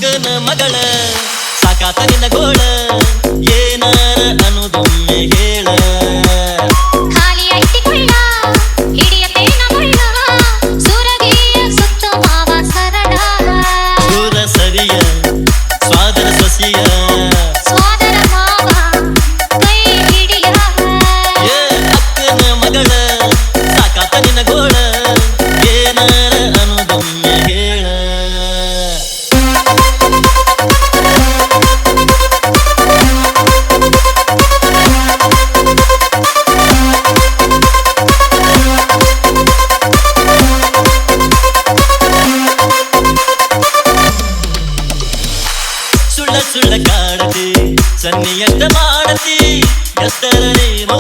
ಅಕ್ಕನ ಮಗಳ ಸಾಕಾತ ನಿನ್ನ ಗೋಳ ಏನಾರ ಅನ್ನೋದೊಮ್ಮೆ ಹೇಳ ಖಾಲಿ ಐತಿ ಕೊಳ್ಳ ಹಿಡಿಯತೇನ ಮುಳ್ಳ ಸುರಗಿಯ ಸುತ್ತ ಮಾವ ಸರಳ ದೂರ ಸರಿಯ ಸ್ವಾದರ ಸೊಸಿಯ ಸ್ವಾದರ ಮಾವ ಕೈ ಹಿಡಿಯ ಅಕ್ಕನ ಮಗಳ ಸಾಕಾತ ನಿನ್ನ ಗೋಳ ಏನಾರ ಅನ್ನೋದೊಮ್ಮೆ ಹೇಳ ಸುಳ್ಳ ಕಾಡತಿ ಸನ್ನಿಯಂತ ಮಾಡತಿ ಎಷ್ಟರ ನೀನು